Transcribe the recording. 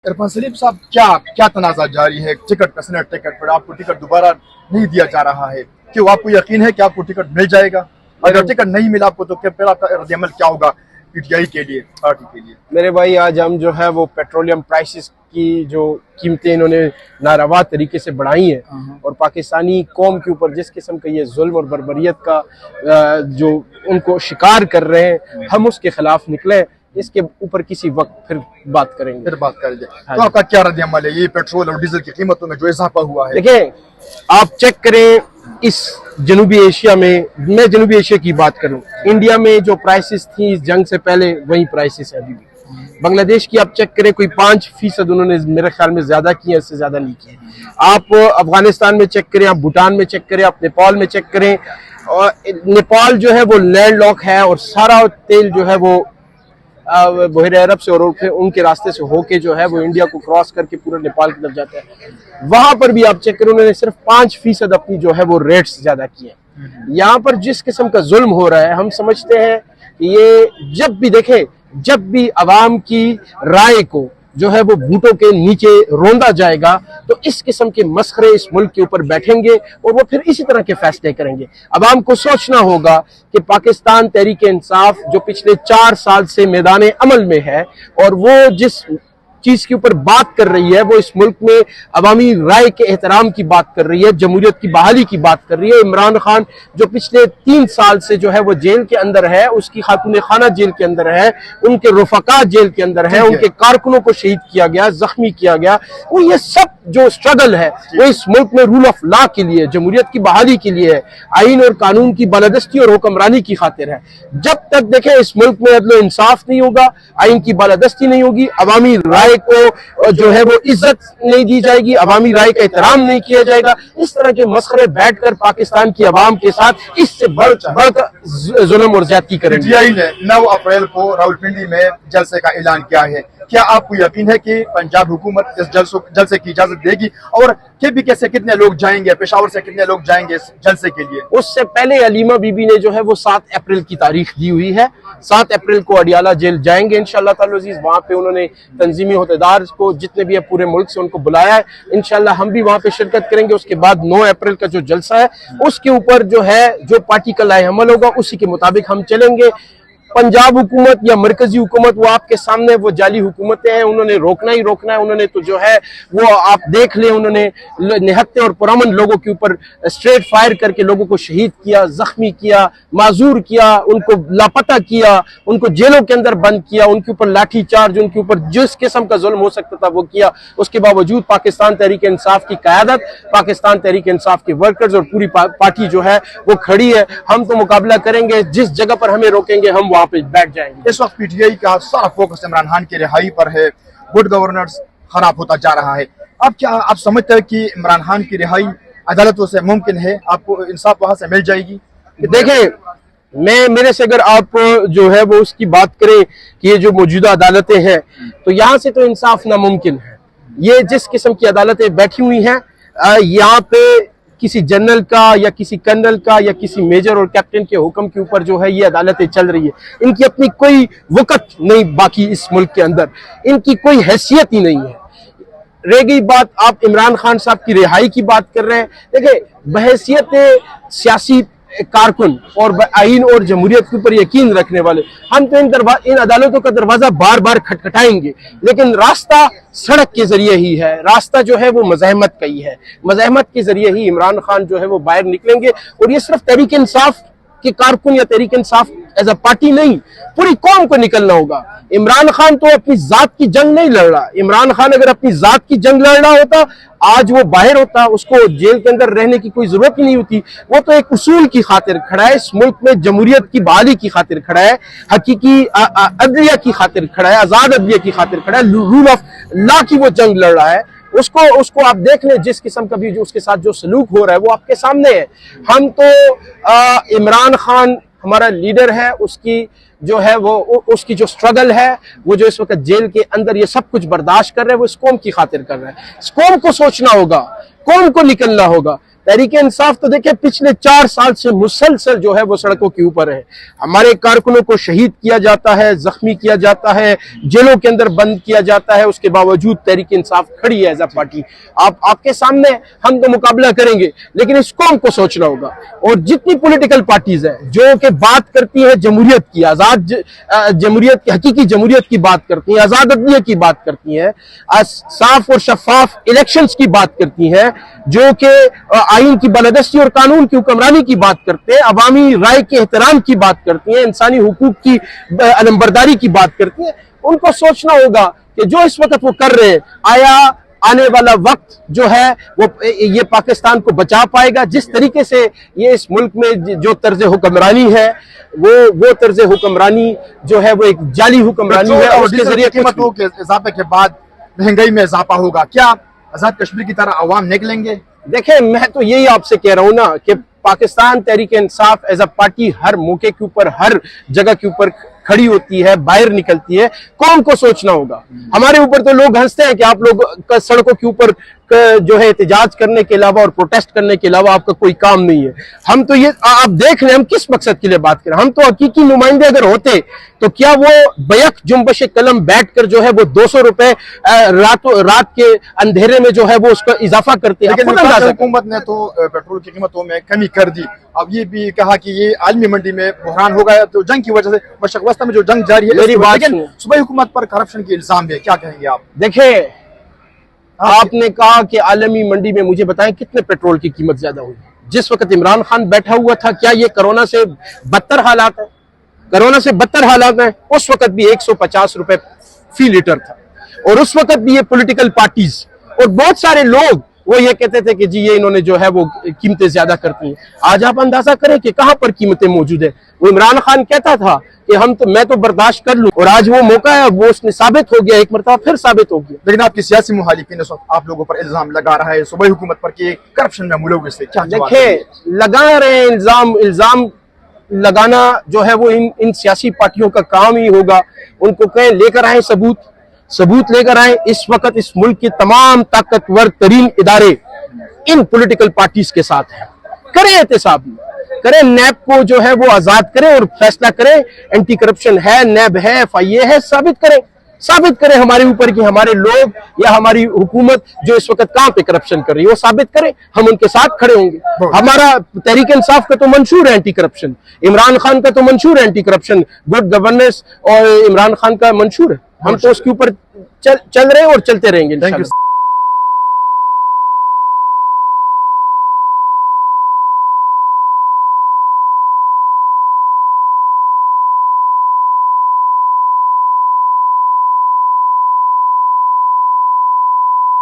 इरफान सलीम साहब, क्या क्या तनाज़ा जारी है टिकट पैसेंजर टिकट पर? आपको टिकट दोबारा नहीं दिया जा रहा है, क्यों? आपको यकीन है कि आपको टिकट मिल जाएगा? अगर टिकट नहीं मिला आपको तो फिर आपका रद्द-ए-अमल क्या होगा पीटीआई के लिए, पार्टी के लिए? मेरे भाई, आज हम जो है वो पेट्रोलियम प्राइसेस की जो कीमतें इन्होंने नारवा तरीके से बढ़ाई हैं और पाकिस्तानी कौम के ऊपर जिस किस्म का ये जुल्म और बर्बरियत का जो उनको शिकार कर रहे हैं, हम उसके खिलाफ निकले। इसके ऊपर किसी वक्त फिर बात करेंगे। फिर बात करेंगे। तो आपका क्या रद्द-ए-अमल है ये पेट्रोल और डीजल की कीमतों में जो इजाफा हुआ है? देखें, आप चेक करें, इस जनूबी एशिया में, मैं जनूबी एशिया की बात करूं, इंडिया में जो प्राइसेस थी इस जंग से पहले वही प्राइसेस है अभी भी। बांग्लादेश की आप चेक करें, कोई 5% उन्होंने मेरे ख्याल में ज्यादा किए, इससे ज्यादा नहीं किए। आप अफगानिस्तान में चेक करें, आप भूटान में चेक करें, आप नेपाल में चेक करें। और नेपाल जो है वो लैंड लॉक है और सारा तेल जो है वो बहरे अरब से और उनके रास्ते से होके जो है वो इंडिया को क्रॉस करके पूरा नेपाल की तरफ जाता है। वहां पर भी आप चेक करें, उन्होंने सिर्फ 5% अपनी जो है वो रेट्स ज्यादा किए हैं। यहाँ पर जिस किस्म का जुल्म हो रहा है, हम समझते हैं कि ये जब भी देखें, जब भी अवाम की राय को जो है वो बूटों के नीचे रोंदा जाएगा तो इस किस्म के मसखरे इस मुल्क के ऊपर बैठेंगे और वो फिर इसी तरह के फैसले करेंगे। अवाम को सोचना होगा कि पाकिस्तान तहरीक इंसाफ जो पिछले 4 साल से मैदान अमल में है और वो जिस चीज के ऊपर बात कर रही है, वो इस मुल्क में अवामी राय के एहतराम की बात कर रही है, जमहूरियत की बहाली की बात कर रही है। इमरान खान जो पिछले 3 साल से जो है वो जेल के अंदर है, उसकी खातून खाना जेल के अंदर है, उनके रुफका जेल के अंदर है, उनके कारकुनों को शहीद किया गया, जख्मी किया गया। वो ये सब जो स्ट्रगल है वो इस मुल्क में रूल ऑफ लॉ के लिए, जमहूरियत की बहाली के लिए है, आइन और कानून की बालादस्ती और हुक्मरानी की खातिर है। जब तक देखें इस मुल्क में अदल इंसाफ नहीं होगा, आइन की बालादस्ती नहीं होगी, अवामी राय को जो है वो इज्जत नहीं दी जाएगी, अवामी राय का एहतराम नहीं किया जाएगा, इस तरह के मसखरे बैठकर पाकिस्तान की अवाम के साथ इससे बढ़कर जुल्म और ज्यादती करेंगे। पीटीआई ने 9 अप्रैल को रावलपिंडी में जलसे का ऐलान किया है। क्या आपको यकीन है कि पंजाब हुकूमत इस जलसे की इजाजत देगी? और कैसे कितने लोग जाएंगे, पेशावर से कितने लोग जाएंगे इस जलसे के लिए? उससे पहले अलीमा बीबी ने जो है वो 7 अप्रैल की तारीख दी हुई है। 7 अप्रैल को अडियाला जेल जाएंगे इंशाअल्लाह ताला अज़ीज़। वहां पे उन्होंने तंजीमी होदेदार को जितने भी है पूरे मुल्क से उनको बुलाया है। इंशाअल्लाह हम भी वहां पे शिरकत करेंगे। उसके बाद 9 अप्रैल का जो जलसा है उसके ऊपर जो है जो पार्टी का लाए अमल होगा उसी के मुताबिक हम चलेंगे। पंजाब हुकूमत या मरकजी हुकूमत वो आपके सामने वो जाली हुकूमतें हैं, उन्होंने रोकना ही रोकना है। उन्होंने तो जो है वो आप देख लें, उन्होंने निहत्ते और पुरअमन लोगों के ऊपर स्ट्रेट फायर करके लोगों को शहीद किया, जख्मी किया, माजूर किया, उनको लापता किया, उनको जेलों के अंदर बंद किया, उनके ऊपर लाठी चार्ज, उनके ऊपर जिस किस्म का जुल्म हो सकता था वो किया। उसके बावजूद पाकिस्तान तहरीक इंसाफ की क़यादत, पाकिस्तान तहरीक इंसाफ के वर्कर्स और पूरी पार्टी जो है वो खड़ी है। हम तो मुकाबला करेंगे, जिस जगह पर हमें रोकेंगे हम वहां पे बैठ जाएंगे। इस वक्त पीटीआई का सारा फोकस इमरान खान की रिहाई पर है। गुड गवर्नेंस खराब होता जा रहा है। अब क्या आप समझते हैं कि इमरान खान की रिहाई अदालतों से मुमकिन है? आपको इंसाफ वहां से मिल जाएगी? देखें, मेरे से अगर आप जो है वो उसकी बात करें कि ये जो मौजूदा अदालतें हैं तो यहाँ से तो इंसाफ नामुमकिन है। ये जिस किस्म की अदालतें बैठी हुई हैं, यहाँ पे किसी जनरल का या किसी कर्नल का या किसी मेजर और कैप्टन के हुक्म के ऊपर जो है ये अदालतें चल रही है। इनकी अपनी कोई वक़्त नहीं बाकी इस मुल्क के अंदर, इनकी कोई हैसियत ही नहीं है। रह गई बात, आप इमरान खान साहब की रिहाई की बात कर रहे हैं। देखिए, बहैसियत सियासी कारकुन और आइन और जमहूरियत के ऊपर यकीन रखने वाले हम तो इन अदालतों का दरवाजा बार बार खटखटाएंगे, लेकिन रास्ता सड़क के जरिए ही है। रास्ता जो है वो मज़ाहमत का ही है। मज़ाहमत के जरिए ही इमरान खान जो है वो बाहर निकलेंगे। और ये सिर्फ तहरीक इंसाफ के कारकुन या Tehreek Insaf as a party नहीं, पूरी कौम को निकलना होगा। इमरान खान तो अपनी जात की जंग नहीं लड़ रहा। इमरान खान अगर अपनी जात की जंग लड़ रहा होता आज वो बाहर होता, उसको जेल के अंदर रहने की कोई जरूरत ही नहीं होती। वो तो एक उसूल की खातिर खड़ा है, इस मुल्क में जमहूरियत की बहाली की खातिर खड़ा है, हकीकी अदलिया की खातिर खड़ा है, आजाद अदलिया की खातिर खड़ा है, रूल ऑफ लॉ की वो जंग लड़ रहा है। उसको आप देख लें, जिस किस्म का भी जो उसके साथ जो सलूक हो रहा है वो आपके सामने है। हम तो इमरान खान हमारा लीडर है, उसकी जो है वो उसकी जो स्ट्रगल है, वो जो इस वक्त जेल के अंदर ये सब कुछ बर्दाश्त कर रहे हैं, वो इस कौम की खातिर कर रहे हैं। इस कौम को सोचना होगा, कौम को निकलना होगा। तहरीक इंसाफ तो देखिए पिछले 4 साल से मुसलसल जो है वो सड़कों के ऊपर है। हमारे कारकुनों को शहीद किया जाता है, जख्मी किया जाता है, जेलों के अंदर बंद किया जाता है, उसके बावजूद तहरीक इंसाफ खड़ी है एज अ पार्टी। आपके सामने हम तो मुकाबला करेंगे, लेकिन इस कौम को सोचना होगा। और जितनी पॉलिटिकल पार्टीज है जो कि बात करती है जमहूरियत की, आजाद जमहूरियत की, हकीकी जमहूरियत की बात करती है, आजाद अदलिया की बात करती है, साफ और शफाफ इलेक्शंस की बात करती है, जो कि आइन की बालादस्ती और कानून की हुक्मरानी की बात करते हैं, अवामी राय के एहतराम की बात करती हैं, इंसानी हुकूक की अलमबरदारी की बात करती हैं, उनको सोचना होगा कि जो इस वक्त वो कर रहे हैं, आया आने वाला वक्त जो है वो ये पाकिस्तान को बचा पाएगा। जिस तरीके से ये इस मुल्क में जो तर्ज हुक्मरानी है वो तर्ज हुक्मरानी जो है वो एक जाली हुक्मरानी है, और उसके जरिए कीमतों के इजाफे के बाद महंगाई में इजाफा होगा। क्या आजाद कश्मीर की तरह अवाम निकलेंगे? देखें, मैं तो यही आपसे कह रहा हूं ना कि Pakistan Tehreek Insaf as a party हर मौके के ऊपर, हर जगह के ऊपर खड़ी होती है, बाहर निकलती है। कौन को सोचना होगा? हमारे ऊपर तो लोग हंसते हैं कि आप लोग सड़कों के ऊपर जो है एहतजाज करने के अलावा और प्रोटेस्ट करने के अलावा आपका कोई काम नहीं है। हम तो ये आप देख रहे हैं हम किस मकसद के लिए बात करें। हम तो हकीकी नुमाइंदे अगर होते तो क्या वो बैक जुम्बश कलम बैठकर जो है वो 200 रुपए रात के अंधेरे में जो है वो उसका इजाफा करते हैं। हुकूमत ने तो पेट्रोल की कीमतों में कमी कर दी। अब ये भी कहा कि ये आलमी मंडी में बहरान हो गया, तो जंग की वजह से मशक़ में जो जंग जारी है, मेरी बात लेकिन सूबाई हुकूमत पर करप्शन के इल्जाम है, क्या कहेंगे आप? देखिए, आपने कहा कि आलमी मंडी में, मुझे बताएं कितने पेट्रोल की कीमत ज्यादा हुई? जिस वक्त इमरान खान बैठा हुआ था, क्या ये कोरोना से बदतर हालात है? कोरोना से बदतर हालात है। उस वक्त भी 150 रुपए फी लीटर था, और उस वक्त भी ये पॉलिटिकल पार्टीज और बहुत सारे लोग वो ये कहते थे कि जी ये इन्होंने जो है वो कीमतें ज्यादा करती हैं। आज आप अंदाजा करें कि कहां पर कीमतें मौजूद है। वो इमरान खान कहता था कि मैं तो बर्दाश्त कर लूं, और आज वो मौका है, वो उसने साबित हो गया, एक मरतबा फिर साबित हो गया। लेकिन आपकी सियासी मुखालिफिन इस वक्त आप लोगों पर इल्जाम लगा रहा है सूबाई हुकूमत पर कि करप्शन में मुलव्विस है, क्या जवाब देखें, देंगे? लगा रहे हैं इल्जाम लगाना जो है वो इन सियासी पार्टियों का काम ही होगा। उनको कहें लेकर आए सबूत लेकर आए। इस वक्त इस मुल्क के तमाम ताकतवर तरीन इदारे इन पॉलिटिकल पार्टीज के साथ हैं। करें एहतसाब, करें, नैब को जो है वो आजाद करें और फैसला करें। एंटी करप्शन है, नैब है, FIA है, साबित करें हमारे ऊपर कि हमारे लोग या हमारी हुकूमत जो इस वक्त कहां पे करप्शन कर रही है, वो साबित करें। हम उनके साथ खड़े होंगे। हमारा तहरीक इंसाफ का तो मंशूर है एंटी करप्शन, इमरान खान का तो मंशूर है एंटी करप्शन, गुड गवर्नेंस और इमरान खान का मंशूर है। हम तो उसके ऊपर चल रहे हैं और चलते रहेंगे इंशाल्लाह।